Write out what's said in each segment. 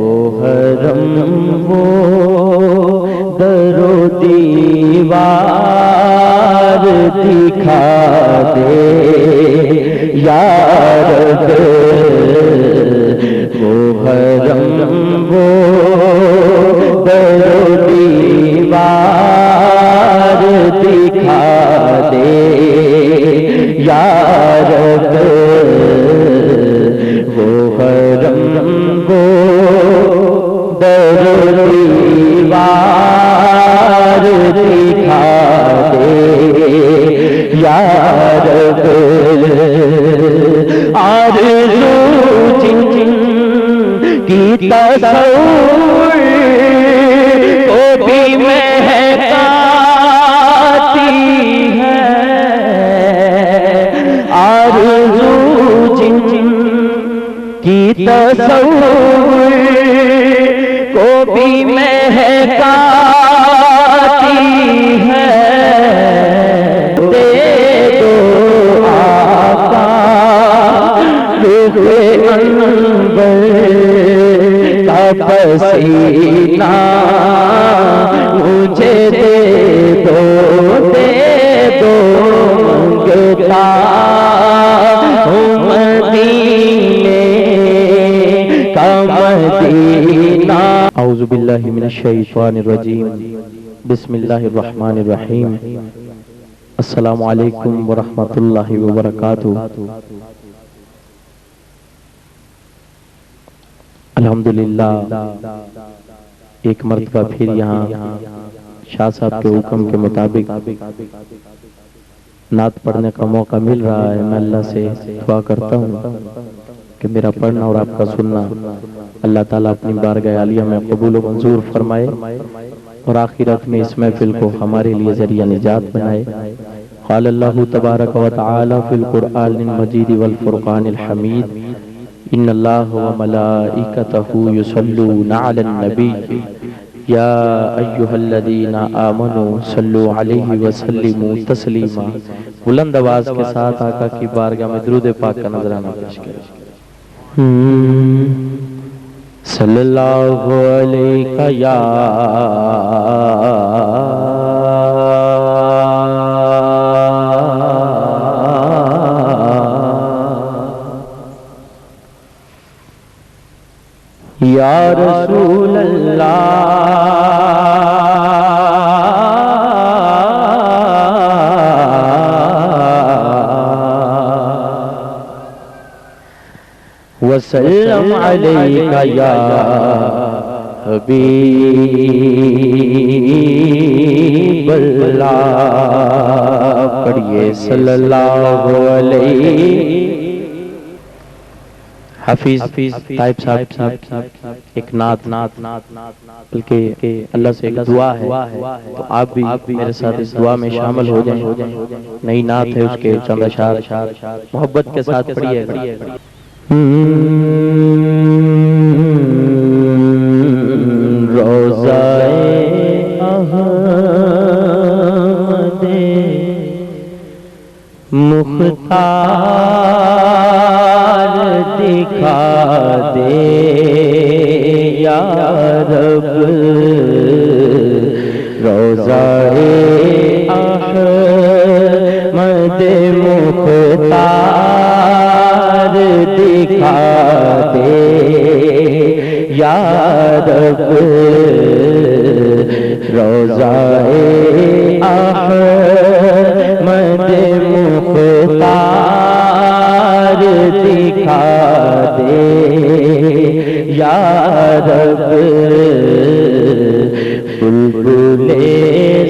وہ حرم وہ در و دیوار دکھا دے یا رب، وہ حرم وہ در و دیوار دکھا دے یا رب، وہ حرم وہ در و دیوار دکھا دے یا رب۔ آرزو جن جن کی تصور کو بھی مہکاتی ہے، آرزو جن جن کی تصور کو بھی مہکاتی ہے، دے دو آقا رخ انور کا پسینہ مجھے دے دو منگتا ہوں مدینے کا مدینہ۔ اعوذ باللہ من الشیطان الرجیم، بسم اللہ الرحمن الرحیم۔ السلام علیکم ورحمۃ اللہ وبرکاتہ۔ الحمدللہ ایک مرتبہ پھر یہاں شاہ صاحب کے حکم کے مطابق نعت پڑھنے کا موقع مل رہا ہے۔ میں اللہ سے دعا کرتا ہوں کہ میرا پڑھنا اور آپ کا سننا اللہ تعالیٰ اپنی بارگاہ عالیہ میں قبول و منظور فرمائے، اور آخرت میں اس محفل کو ہمارے لیے ذریعہ نجات بنائے۔ قال اللہ تبارک و تعالی فی القرآن المجید والفرقان الحمید، ان اللہ وملائکتہ یصلون علی النبی یا ایہا الذین آمنوا صلوا علیہ وسلموا تسلیما۔ بلند آواز کے ساتھ آقا کی بارگاہ میں درود پاک کا نذرانہ پیش کریں۔ صلی اللہ علیہ یا یا رسول اللہ، وسلم علیک یا حبیب اللہ۔ پڑھیے صلی اللہ علیہ۔ حفیظ طائب صاحب ایک نعت بلکہ اللہ سے ایک دعا ہے، تو آپ بھی میرے ساتھ اس دعا میں شامل ہو جائیں۔ نئی نعت ہے، اس کے چند اشعار محبت کے ساتھ پڑھیے گا۔ روضۂ احمد مختار دکھا دے یا رب، روضۂ احمد مختار دکھا دے یا رب، روضۂ احمد مختار دکھا دے یا رب، بلبل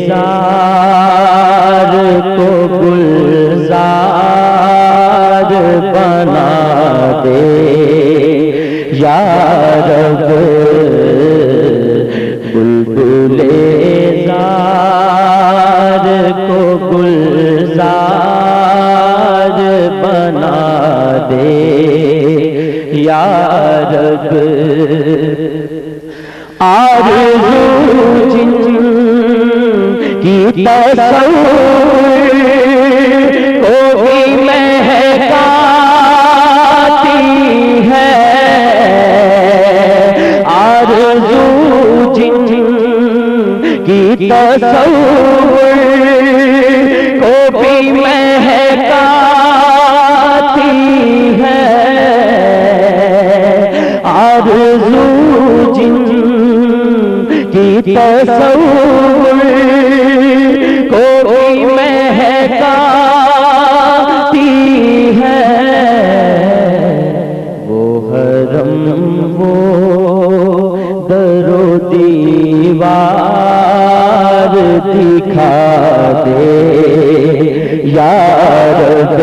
زار کو گلزار بنا دے یا رب، بلبل زار کو گلزار بنا دے یا رب۔ آرزو جن کی تصور کو بھی مہکاتی ہے، آرزو جن کی تصور کو بھی مہکاتی ہے، آرزو جن کی تصور کو بھی مہکاتی ہے، وہ حرم وہ در و دیوار دکھا دے یا رب،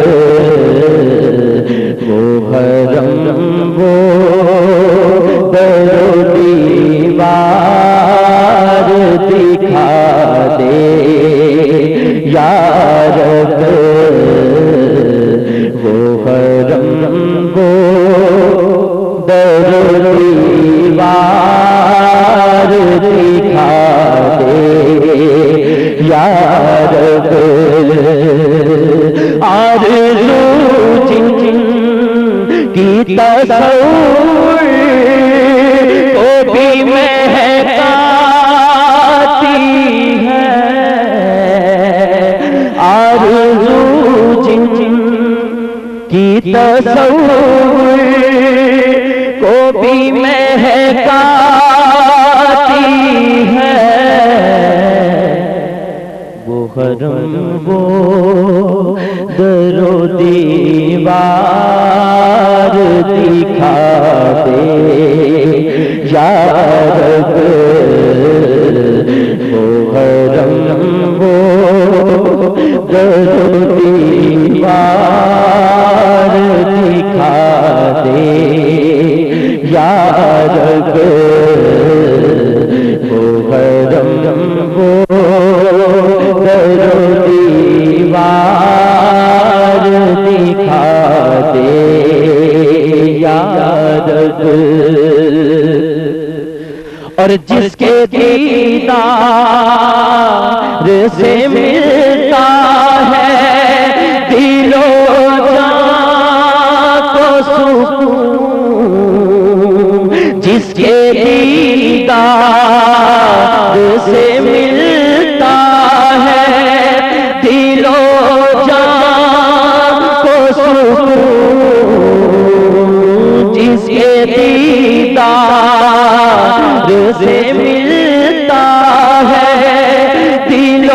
وہ حرم وہ در و دیوار دکھا دے یا رب، وہ حرم وہ در و دیوار دکھا دے یا رب، آرزو جن کی تصور کو بھی مہکاتی ہے، آرزو جن کی تصور کو بھی مہکاتی ہے، وہ حرم وہ در و دیوار دکھا دے یا رب، وہ حرم وہ در و دیوار دکھا دے یا رب، وہ حرم وہ در و دیوار دکھا دے یا رب، اور جس کے دیدار سے ملتا ہے دل و جان کو سکون، جس کے دیدار سے ملتا ہے دل و جان کو سکون، جس کے دیدار سے ملتا ہے دل و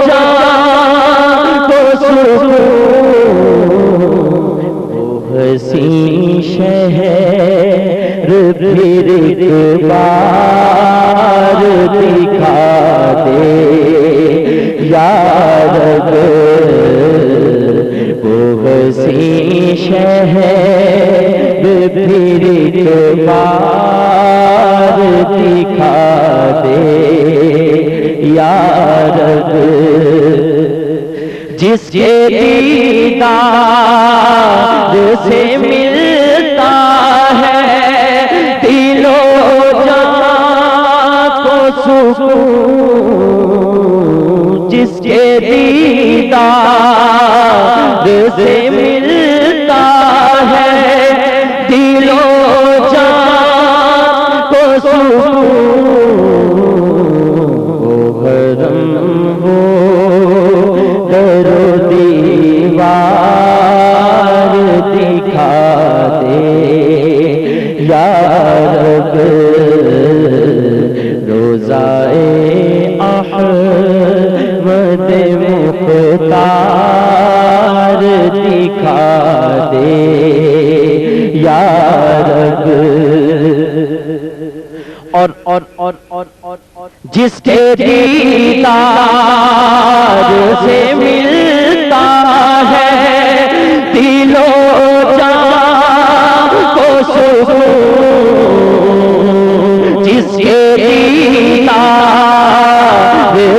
جان کو سکون، وہ حسین شہر پھر ایک بار دکھا دے یا رب، وہ حسین شہر پھر ایک بار دکھا دے یا رب، جس کے دیدار سے ملتا ہے دل و جان کو سکون، جس کے دیدار سے ملتا ہے دل و جان کو سکون، وہ حرم وہ در و دیوار دکھا دے یا رب، روزائے احمد مختار دکھا دے یا رب، اور جس کے دیدار سے ملتا ہے دل و جان کو سکون، جس کے دیدار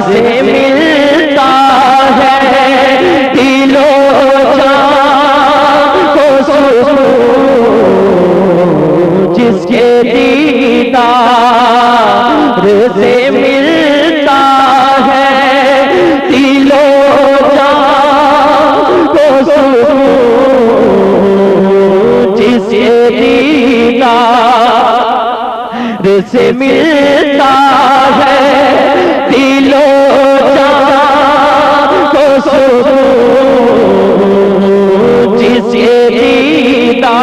سے ملتا ہے دل و جان کو سکون، جس کے دیدار سے ملتا ہے دل و جان کو سکون، جس کے دیدار سے ملتا ہے دل و جان کو سکون، جس کے دیدار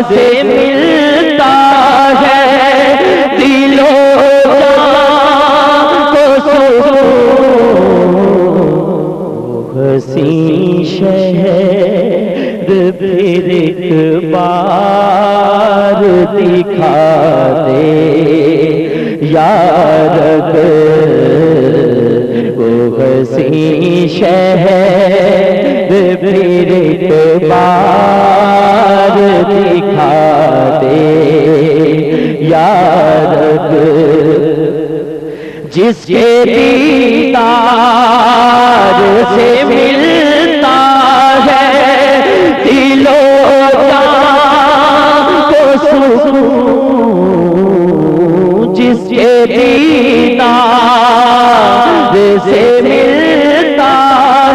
سے ملتا ہے دل و جان کو سکون، حسین شہر پھر ایک بار دکھا دے یا رب، وہ حسین شہر پھر ایک بار دکھا دے یا رب، جس کے دیدار سے ملتا ہے دل و جان کو سکون، جس کے دیدار سے ملتا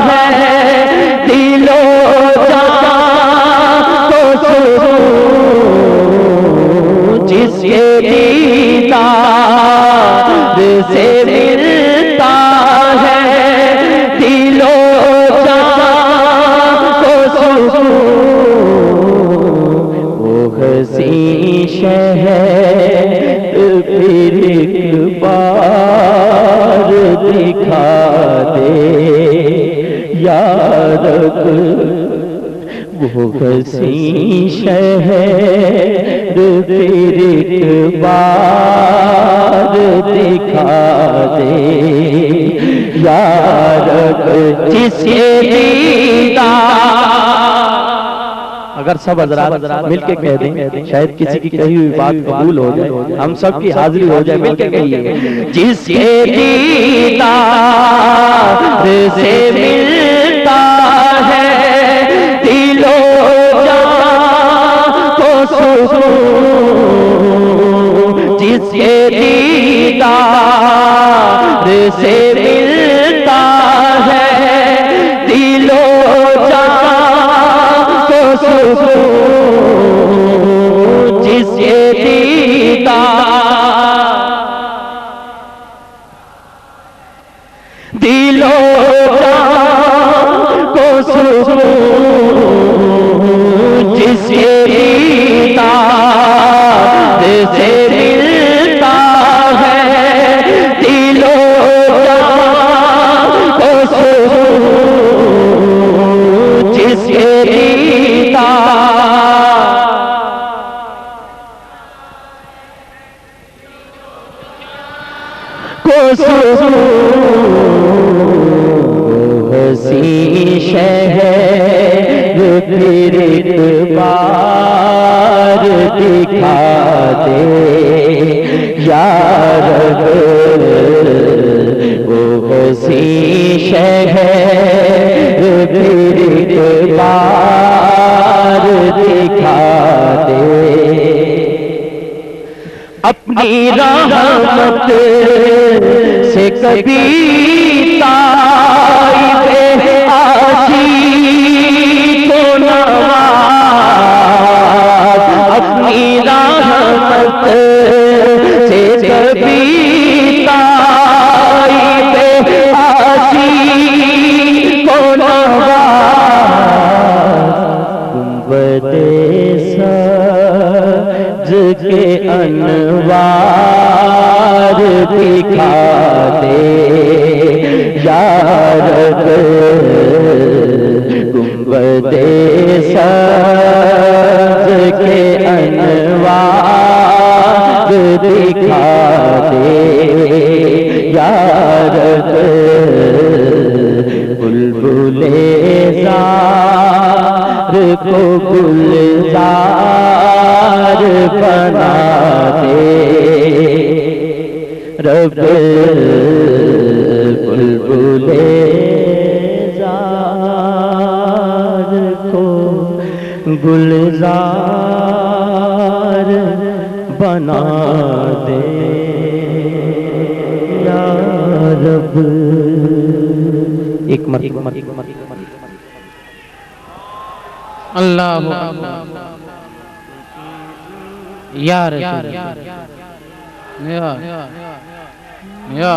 ہے دل و جان کو سکون، جس کے دیدار سے ملتا ہے دل و جان کو سکون، وہ حسین شہر پھر ایک بار دکھا دے یا رب، وہ حسین شہر پھر ایک بار دکھا دے یا رب، جس کے دیدار۔ اگر سب حضرات مل کے کہہ دیں شاید کسی کی کہی ہوئی بات قبول ہو جائے، ہم سب کی حاضری ہو جائے، مل کے کہیے جس کے دیدار سے ملتا ہے دل و جان کو سکون، جس کے دیدار سے ملتا ہے دل و جان کو سکون، جس کے دیدار دل و جان کو سکون، جس کے دیدار سے ملتا ہے دل و جان کو سکون، جس کے دیدار کو سکون، حسین شہر پھر ایک بار دکھا دے یا رب، وہ حسین شہر پھر ایک بار دکھا دے، اپنی رحمت سے کبھی طائف عاشق کو نواز، اپنی رحمت سے کبھی طائف عاشق کو نواز، گنبد سبز کے انوار دکھا دے یا رب، گنبد سبز کے انوار دکھا دے یا رب، بلبل زار کو گلزار بنا دے رب، بلبل زار کو گلزار بنا دے یا رب۔ ایک مرتبہ اللہ یا رسول یا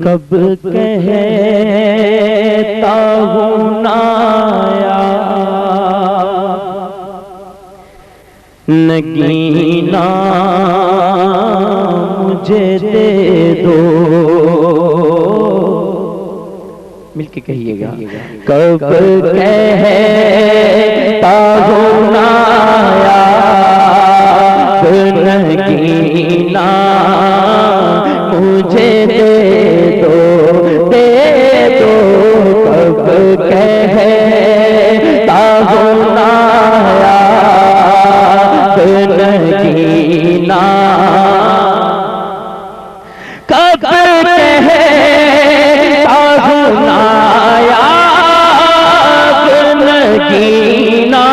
کب کہتا ہوں نایا نگینا مجھے دے دو، مل کے کہیے گا، کب کہتا ہوں نایا نگینا مجھے دے دو، کب کہتا ہوں نایا نگینا، کب کہتا ہوں نایا نگینا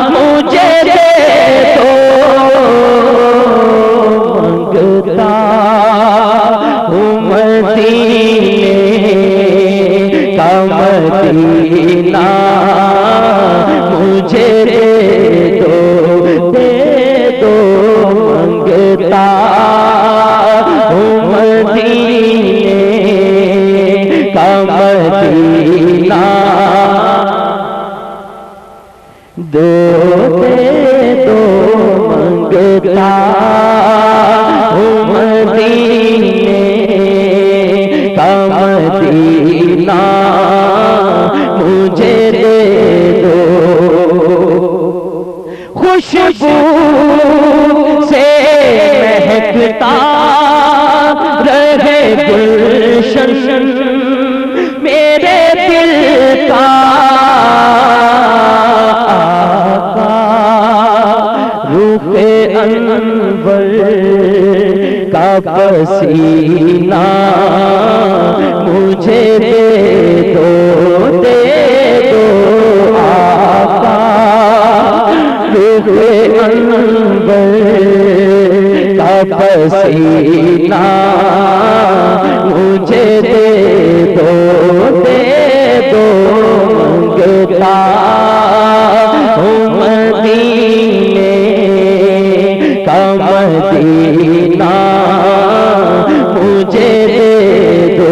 مجھے دے دو، منگتا ہوں مدینے کا مدینہ مجھے دے دو، منگتا ہوں مدینے کا مدینہ دو، منگتا ہوں مدینے کا مدینہ مجھے دے دو، خوشبو سے مہکتا رہے گلشن میرے دل کا، آقا روح انور کا پسینہ مجھے دے دو، آقا روح انور کا پسینہ مجھے دے دو، منگتا ہوں مدینے کا مدینہ مجھے دے دو،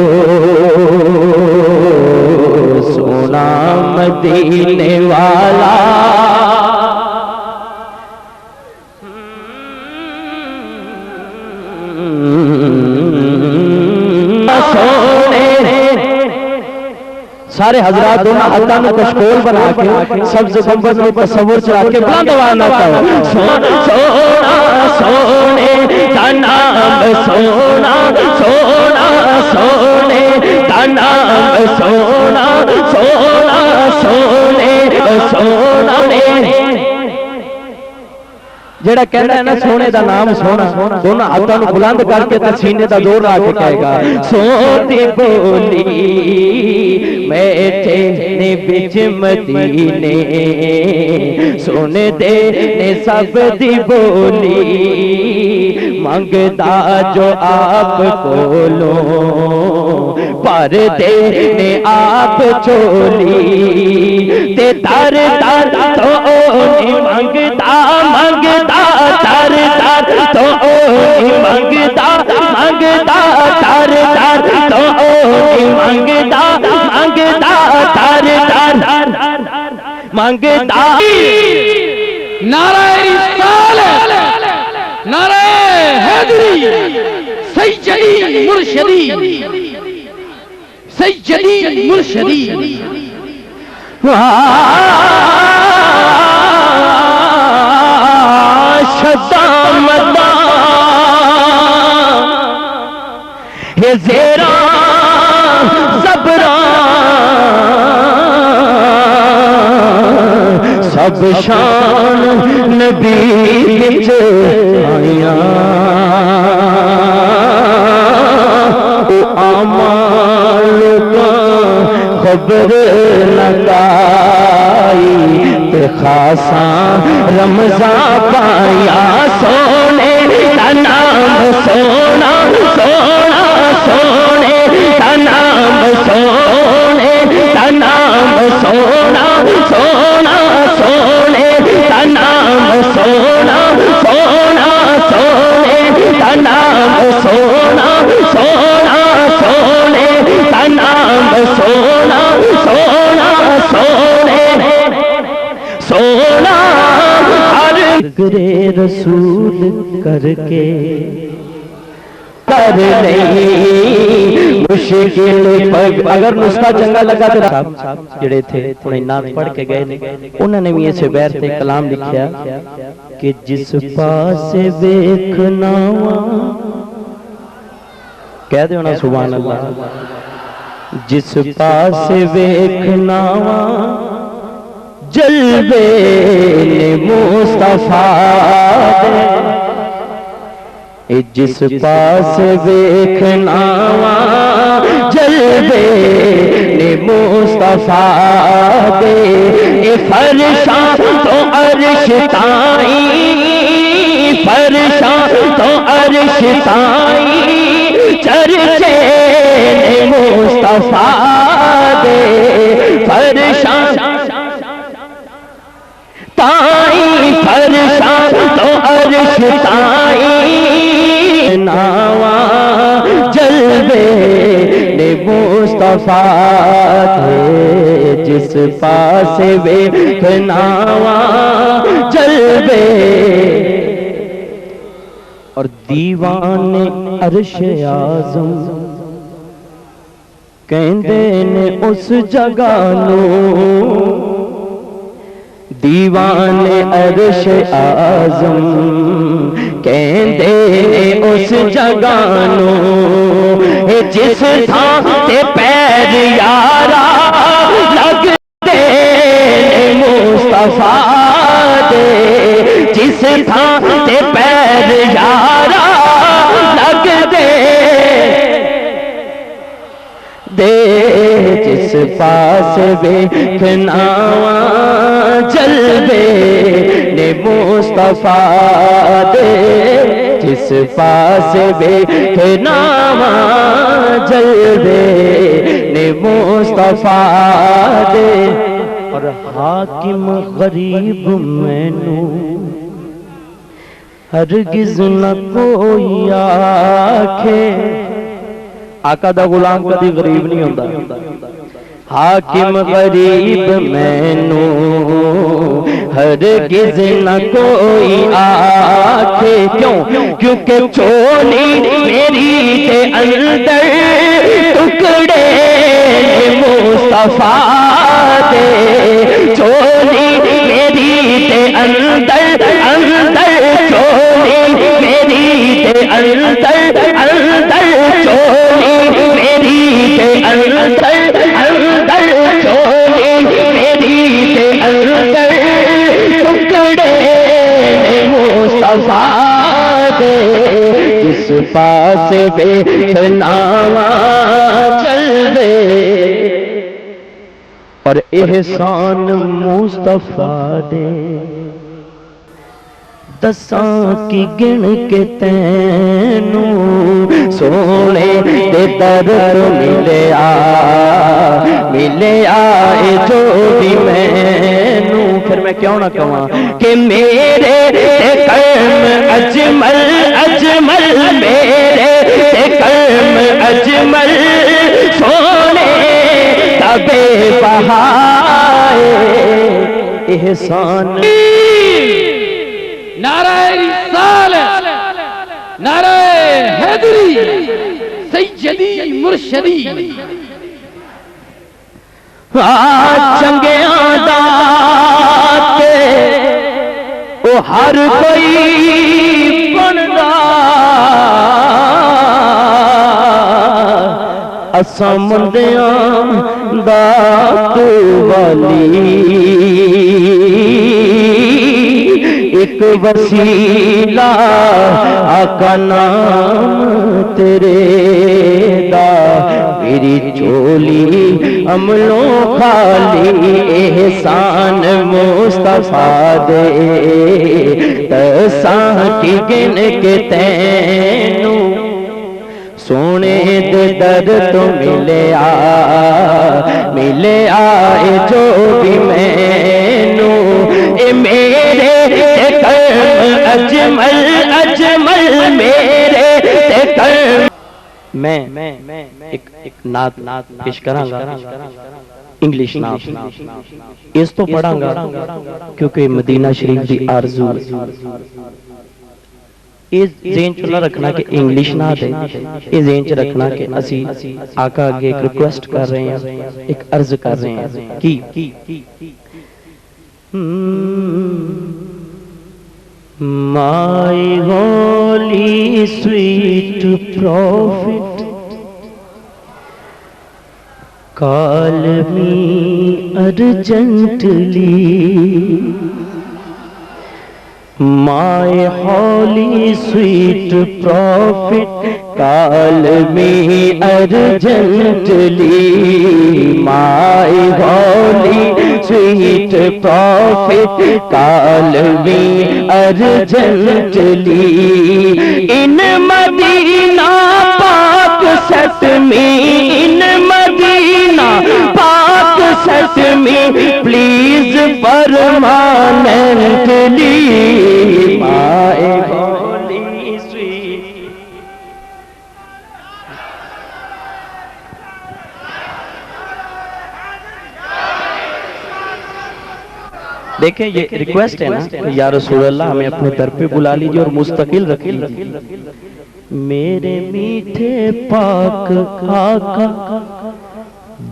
سونا مدینے والا سارے حضرات دونوں ہاتھوں میں کشکول بنا کے سبز گنبد میں تصور چڑھا کے بلند آواز آتا ہے، سونا سونے کا نام، سونا سونا سونے کا نام، سونا سونا سونے سونا جڑا کہنا ہے نا سونے دا نام سونا، دونوں ہاتھوں میں بلند کر کے تے سینے دا زور لا کے کہے گا، سوتی بولی میٹھے نے بچ مدینے سونے دے نے سب دی بولی منگتا جو آپ کولو پر دے نے آپ چولی تے در در تو منگتا منگتا در در تو منگتا منگتا در در تو منگتا منگتا در در منگتا، نعرہ رسالت، نعرہ حیدری، سیدی مرشدی، سیدی مرشدی، شدامتا یہ زیرہ زبران سب شان نبی وچ آیاں، آمال کا خبر لگائی تے خاصاں رمضان پایا، سونے کا نام سونا سونے کا نام سونا سونا سونے سونا ہر ذکرے رسول کر کے کر نہیں مشکل پگ اگر نسخہ چنگا لگا تو جڑے تھے انہیں نعت پڑھ کے گئے انہوں نے بھی اسے بیر تے کلام لکھیا کہ جس پاس ویکھنا کہہ دے ہونا سبحان اللہ جس پاس ویکھنا جلوے نے مصطفیٰ دے جس پاس ویکھنا جلوے نے مصطفیٰ دے اے فرشاں تو عرش تائیں فرشاں تو عرش تائیں چرچے نے مصطفیٰ دے فرشاں تائیں فرشاں تو عرش تائیں ناواں جلوے نے مصطفیٰ تھے جس پاس ویکھناواں جلوے اور دیوان عرش اعظم کہندے نے اس جگہ نو دیوان عرش اعظم کہندے اس جگہ نو جس تھان تے پیر یارا لگ دے مصطفیٰ دے جس تھان تے پیر یارا لگ دے جس پاس ویکھناواں جلوے نے مصطفیٰ دے جس پاس ویکھناواں جلوے نے مصطفیٰ دے اور حاکم غریب مینوں ہرگز نہ کوئی آکھے آقا دا غلام کدی غریب نہیں ہوندا حاکم غریب مینوں ہرگز نہ کوئی آکھے کیوں کیونکہ چولی میری تے اندر ٹکڑے مصطفیٰ دے چولی میری تے اندر اندر چولی میری تے اندر اندر چولی میری تے اندر اندر چولی میری تے اندر ٹکڑے مصطفیٰ دے جس پاس ویکھناواں جلوے اور احسان مصطفیٰ دے دساں کی گن کے تینوں سونے دے در ملے آئے جو بھی مینوں پھر میں کیوں نہ کہاں کہ میرے کرم اجمل اجمل میرے کرم اجمل سونے تبے بہائے احسان نعرہ رسالت نعرہ حیدری سیدی مرشدی چنگیاں دا تے او ہر کوئی بندا اساں مندیاں دا تو والی ایک وسیلہ آقا نام تیرے دا میری چولی عملوں خالی احسان مصطفیٰ دے تساں کی گن کے تینوں سونے دے در تو ملے آئے جو بھی مینوں اے میرے کرم اجمل اجمل میرے کرم میں ایک نعت پیش کراں گا انگلش نعت اس تو پڑھاں گا کیونکہ مدینہ شریف دی آرزو اس ذہن چ نہ رکھنا کہ انگلش نعت ہے، اس ذہن چ رکھنا کہ اسی آقا آگے ایک ریکویسٹ کر رہے ہیں، ایک عرض کر رہے ہیں کی My holy sweet prophet, call me urgently. My holy sweet prophet, call me urgently. My holy sweet prophet, call me urgently. In Medina Pak set me, in Medina Pak set me, please permanently. My holy sweet. دیکھیں یہ request ہے نا، یا رسول اللہ ہمیں اپنے در پہ بلا لیجئے اور مستقل رکھ لیجئے. میرے میٹھے پاک آقا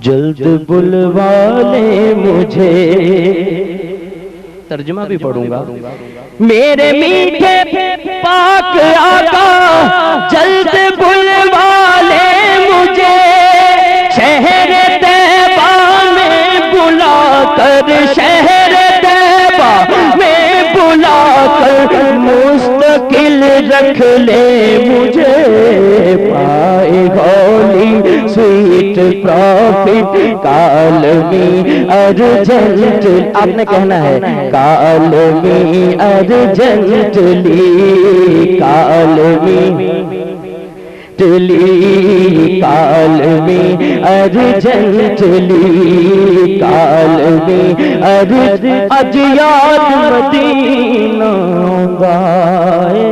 جلد بلوا لے مجھے. ترجمہ بھی پڑھوں گا. میرے میٹھے پاک آقا جلد بلوا لے مجھے، شہر طیبہ میں بلا کر، شہر طیبہ میں بلا کر مستقل رکھ لے مجھے. پائے ہولی سویٹ پروفٹ کال می ارجنٹ. آپ نے کہنا ہے کال می ارجنٹلی، کال می کال می ارجنٹلی، کال می اج یاد مدینہ گائے،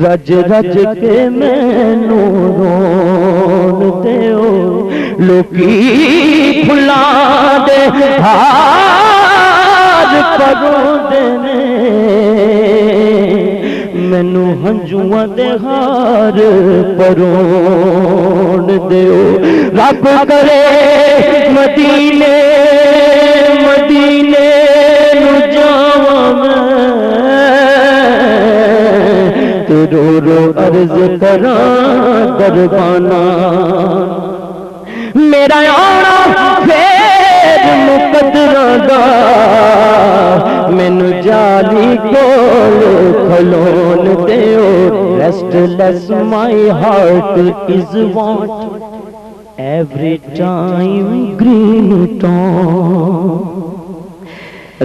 رج رج کے مینو رون دیو، لوکی پھلا دے ہار پروں دینے، مینو ہنجواں دے ہار پرون دیو. رب کرے مدینے مدینے نو جاواں میں، رو رو عرض کراں دربانا. میرا آنا پھر مقدراں دا، مینوں جالی کول کھلون دیو. Restless my heart is want every time green town.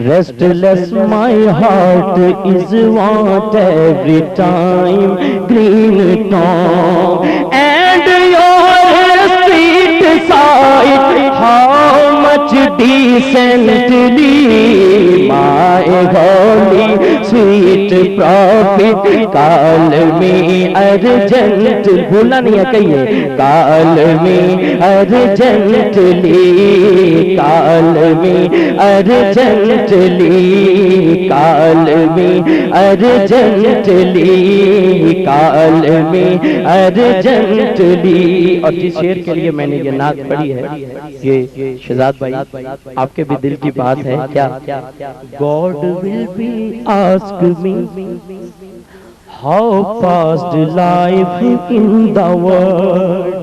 Restless my heart is want every time green town. And your street side how much decently. My holy sweet prophet call me urgent. بھولنا نہیں ہے کہیے call me urgently, call me urgently, call me urgently, call me urgently. اور جس شعر کے لیے میں نے یہ نعت پڑھی ہے یہ شہزاد بھائی آپ کے بھی دل کی بات ہے کیا؟ God will be ask me how past life in the world.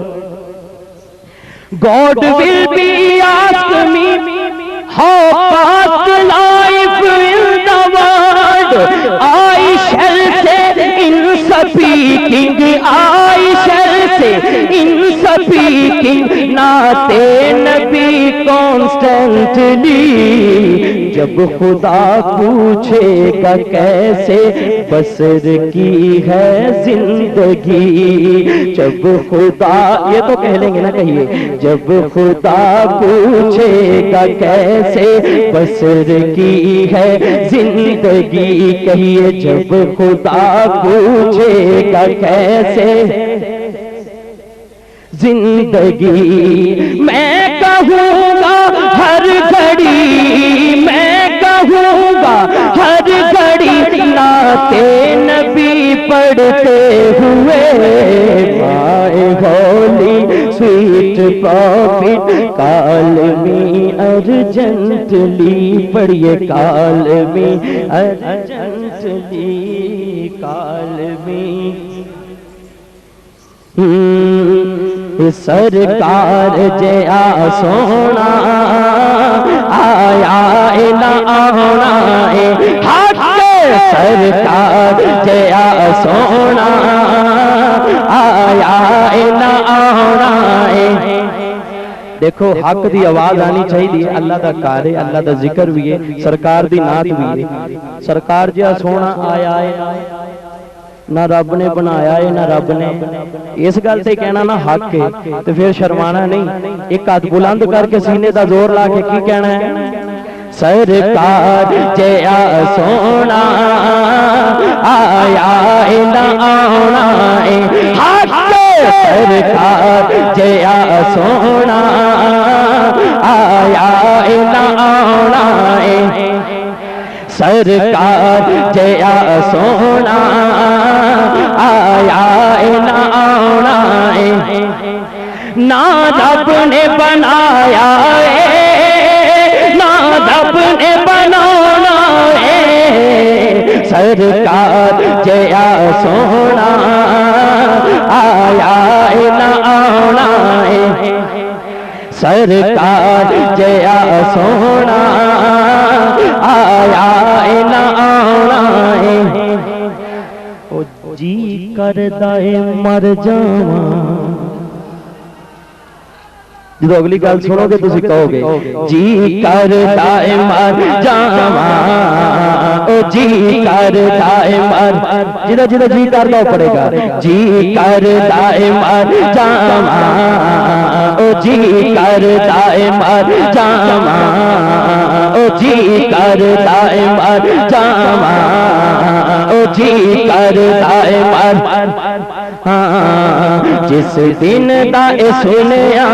God will be ask me how past life in the world. I shall say in speaking, I shall say ان سبھی کی نعت نبی کانسٹنٹلی جب خدا پوچھے گا کیسے بسر کی ہے زندگی جب خدا یہ تو کہہ لیں گے نا کہیے جب خدا پوچھے گا کیسے بسر کی ہے زندگی کہیے جب خدا پوچھے گا کیسے زندگی میں کہوں گا ہر گھڑی میں کہوں گا ہر گھڑی نعت نبی پڑھتے ہوئے مائے ہولی سویٹ پروفٹ کال می ارجنٹلی پڑھیے کال می ارجنٹلی کال می سرکار جیا سونا آیا نہ آنا حق سرکار جیا سونا آیا نہ آنا دیکھو حق دی آواز آنی چاہیے اللہ دا کار ہے اللہ دا ذکر بھی ہے سرکار دی نعت بھی ہے سرکار جیا سونا آیا ہے نہ رب نے بنایا ہے نہ رب نے اس گل سے کہنا نہ حق ہے تو پھر شرمانا نہیں ایک ہاتھ بلند کر کے سینے دا زور لا کے کی کہنا ہے سرکار جیا سونا آیا نہ آنا حق سرکار جیا سونا آیا نہ آنا سرکار جیا سونا آیا نہ آنا نہ رب نے بنایا نہ رب نے بنانا سرکار جیا سونا آیا نہ آنا سرکار جیا سونا آیا نہ آنا او جی کردا ہے مر جاواں جدو اگلی گل سنو گے تسی کہو گے جی کردا ہے مر جاواں او جی کردا ہے مر جدو جدو جی کردا پڑے گا جی کردا ہے مر جاواں او جی کردا ہے مر جاواں او جی کردا ہے مر جاواں او جی کردا ہے مر جس دن دا سنیا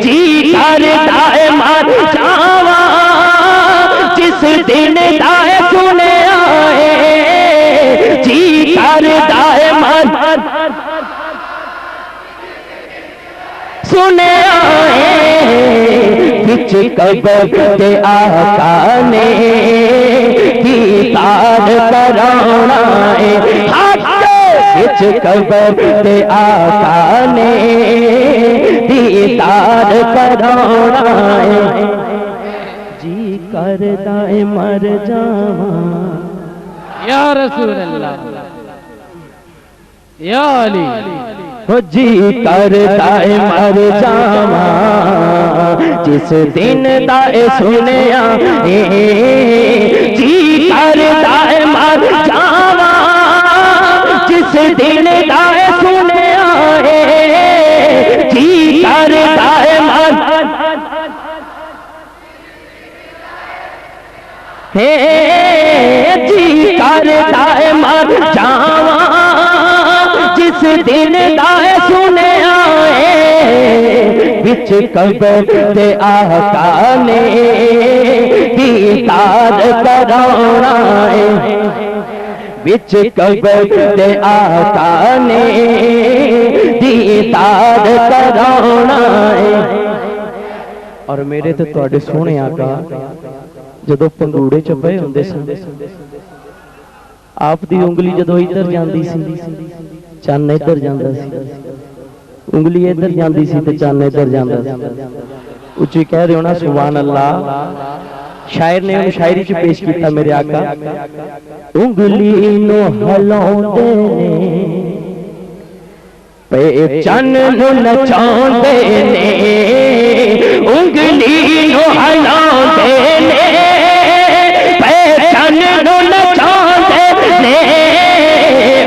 جی کردا ہے مر جاواں جس دن دا سنیا جی کردا ہے مر سنیا بچ قبر تے آقا نے دیدار کرانا بچ قبر تے آقا نے دیدار کرانا جی کردا ہے مر جاواں یا رسول اللہ یا علی جی کردا ہے مر جاواں جس دن دا سنیا جی کردا ہے مر جاواں جس دن دا سنیا جی کردا ہے مر جی کردا ہے مر جاواں جس دن دا سنیا بچ قبر تے آقا نے دیدار کرانا بچ قبر تے آقا نے دیدار کرانا اور میرے تے تواڈے سونے آقا جدو پنگوڑے چ پئے ہوندے سن آپ دی انگلی جدو ادھر جاندی سی چن ادھر جاندا سی انگلی ادھر جاندی سی تے چن ادھر جاندا سی اچھی کہہ رہے ہو نا سبحان اللہ شاعر نے شاعری چ پیش کیتا میرے آقا انگلی نو ہلاوندے نے پہچان نو نچاؤندے نے انگلی نو ہلاؤندے نے پہچان نو نچاؤندے نے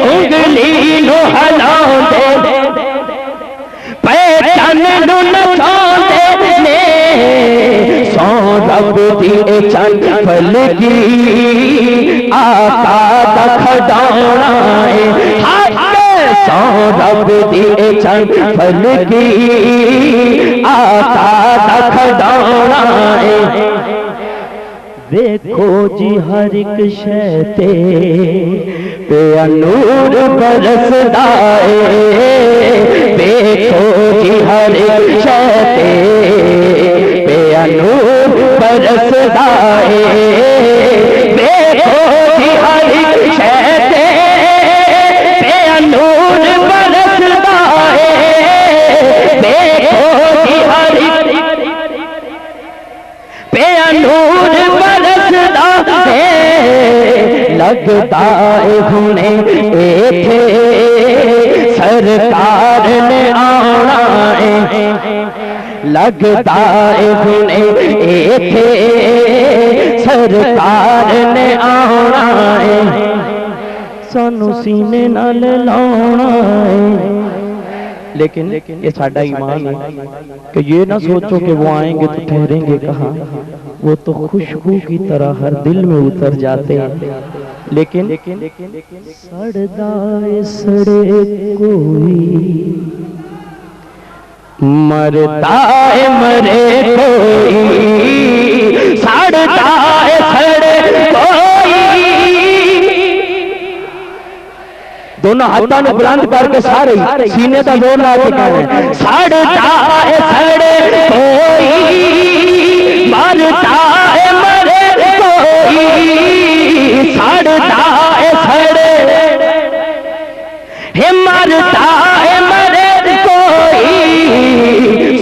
انگلی نو ہلاؤندے نے پہچان نو نچاؤندے نے سو رب دی چند فلکی آقا دا کھڈاونا ہے سو رب دی چند فلکی آقا دا کھڈاونا ہے دیکھو جی ہر ایک شے تے پیا نور برسدا ہے دیکھو جی ہر ایک شے تے پیا نور برسدا ہے دیکھو جی ہر ایک شے تے پیا نور برسدا ہے دیکھو جی ہر ایک پیا نور برسدا ہے لگتا ہے ہنے ایتھے سرکار نے آنا ہے لگتا ہے ہنے ایتھے سرکار نے آنا ہے سانو سینے نال لاؤنا ہے لیکن یہ ساڈا ایمان ہے کہ یہ نہ سوچو کہ وہ آئیں گے تو ٹھہریں گے کہاں وہ تو خوشبو کی طرح ہر دل میں اتر جاتے ہیں لیکن سڑدائے سڑے کوئی مرتائے مرے کوئی سڑدائے سڑے کوئی دونوں ہاتھوں نے بلند کر کے سارے سینے کا زور لا کے کہنا ہے سڑدائے سڑے کوئی مرتائے مرے کوئی سڑدائے سڑے مرتائے مرے کوئی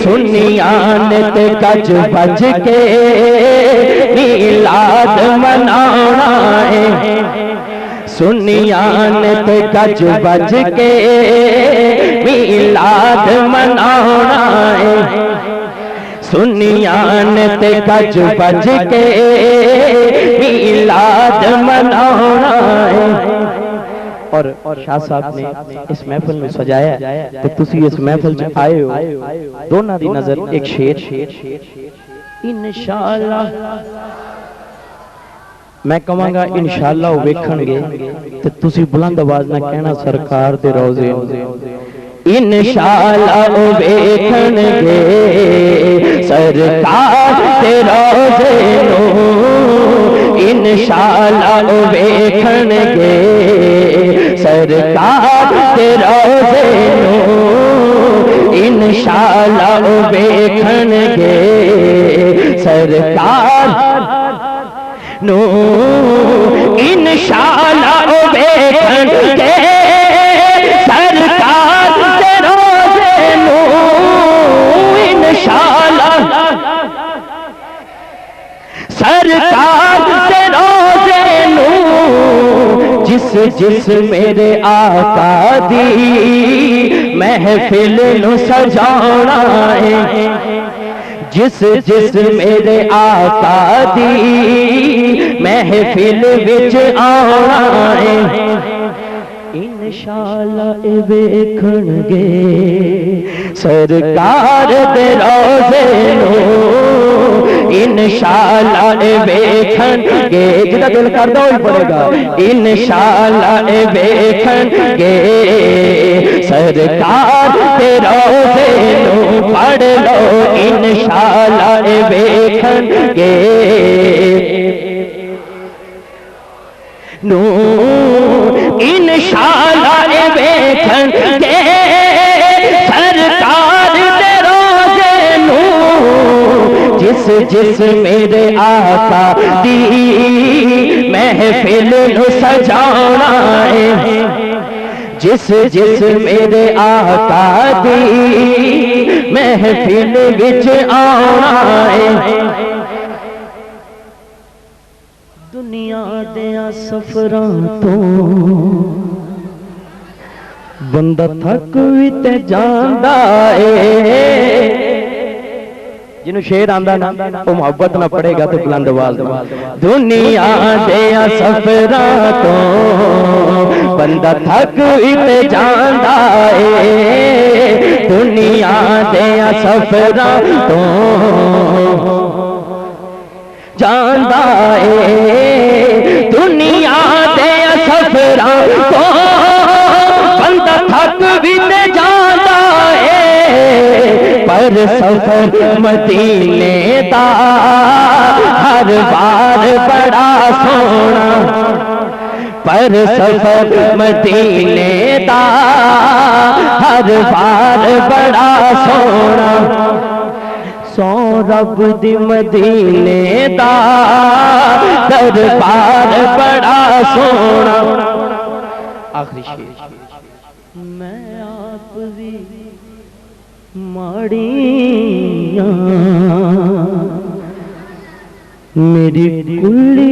سنیان تے گج بج کے میلاد منانا ہے سنیان تے گج بج کے میلاد منانا ہے سنیان تے گج بج کے میلاد منانا ہے اور شاہ صاحب نے اس محفل میں سجایا تو تسی اس محفل میں آئے ہو دونوں دی نظر ایک شیر انشاءاللہ میں کہاں گا انشاءاللہ وہ ویکھن گے تو تسی بلند آواز نہ کہنا سرکار دے روزے انشاءاللہ وہ ویکھن گے سرکار دے روزے نو انشاءاللہ وہ ویکھن گے سرکار دے روزے نو انشاءاللہ وہ ویکھن گے سرکار نو انشاءاللہ وہ ویکھن گے سرکار دے روزے نو انشاءاللہ سرکار دے روزے نو جس جس میرے آقا دی محفل نو سجانا ہے جس جس میرے آقا دی محفل وچ آنا ہے انشاءاللہ ویکھن گے سرکار دے روزے نو انشاءاللہ ویکھن گے جدا دل کردا ہوئی پڑے گا انشاءاللہ ویکھن گے سرکار دے روزے نو پڑھ لو انشاءاللہ ویکھن گے نو انشاءاللہ ویکھن گے سرکار دے روزے نو جس جس میرے آقا دی محفل نو سجانا ہے جس جس میرے آقا دی محفل وچ آنا ہے دنیا دیا سفراں تو بندہ تھک بھی تے جاندا اے جنوں شعر آندا نا وہ محبت نہ پڑھے گا تو بلند آواز دنیا دے سفراں تو بندہ تھک بھی تے جاندا اے دنیا دے سفراں تو جاندا اے دنیا دے سفراں تو بندہ تھک بھی تے جاندا اے پر سفر مدینے دا ہر بار بڑا سونا پر سفر مدینے دا ہر بار بڑا سونا سو رب دی مدینے دا دربار بڑا سونا آخری شعر میں آپ دی ماڑیاں میری کلی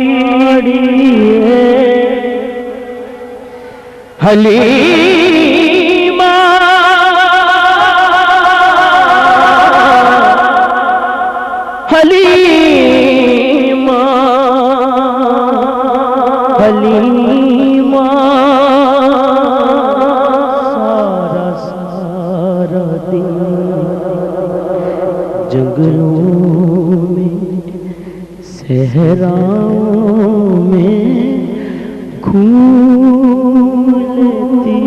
ماڑی حلیمہ حلیمہ حلیمہ سارا سارا دن جنگلوں میں صحراؤں میں گھوم لیتی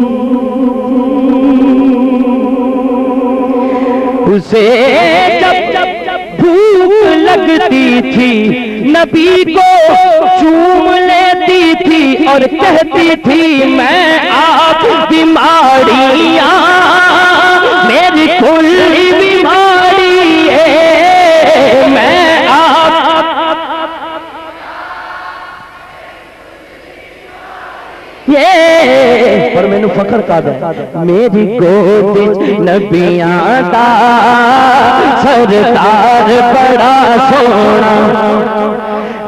اسے جب بھوک لگتی تھی نبی کو چوم لیتی تھی اور کہتی تھی میں آپ بیماریاں میری کلی بیماری ہے میں آپ پر میں نے فخر کا دا میری گود نبیاں دا سردار بڑا سونا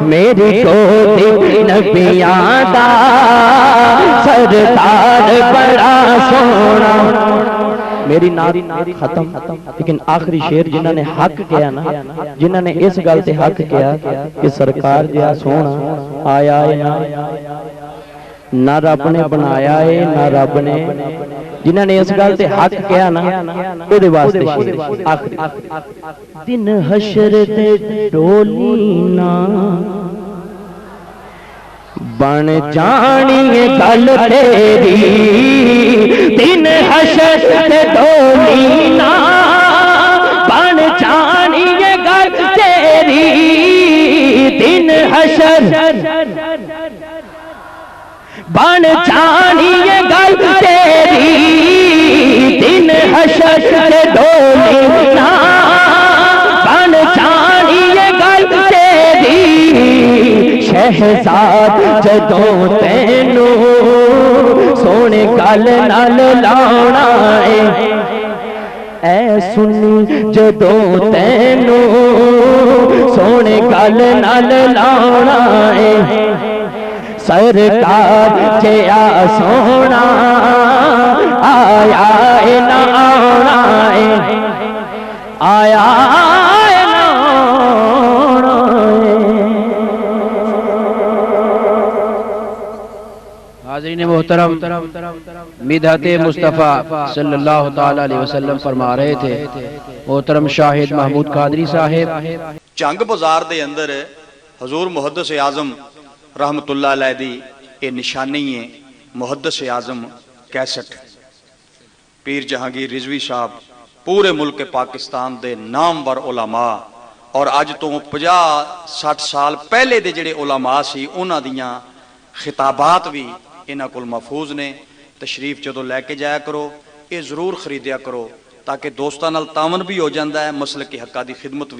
میری گود نبیاں دا سردار بڑا سونا میری نعت ختم لیکن آخری شعر جنہوں نے حق کیا نا جنہوں نے اس گل تے حق کیا کہ سرکار جہا سونا آیا ہے نہ رب نے بنایا ہے نہ رب نے جنہوں نے اس گل تے حق کیا نا او دے واسطے شعر آخری دن حشر تے ڈولی نا بن جانی گل تیری دن حشر تے ڈولی نا بن جانی گل تیری دن حشر بن جانی یہ گل تیری دن حشر سے ڈولی نا بن جانی یہ گل تیری شہزاد جدوں تینوں سونے گل نال لاؤنا اے سنی جدوں تینوں سونے گل نال لاؤنا سرکار جیا سونا آیا نہ آنا آیا نہ آنا حاضرین محترم مدحت مصطفیٰ صلی اللہ تعالی علیہ وسلم فرما رہے تھے محترم شاہد محمود قادری صاحب چنگ بازار دے اندر حضور محدث اعظم رحمت اللہ علیہ دی یہ نشانی ہے محدث اعظم کیسٹ پیر جہانگیر رضوی صاحب پورے ملک پاکستان دے نامور علماء اور اج تو 50-60 سال پہلے دے جڑے علماء سی انہاں دیاں خطابات بھی انہاں کول محفوظ نے تشریف جدو لے کے جایا کرو یہ ضرور خریدیا کرو تاکہ دوستاں نال تعاون بھی ہو جاندہ ہے مسلک حقہ دی خدمت بھی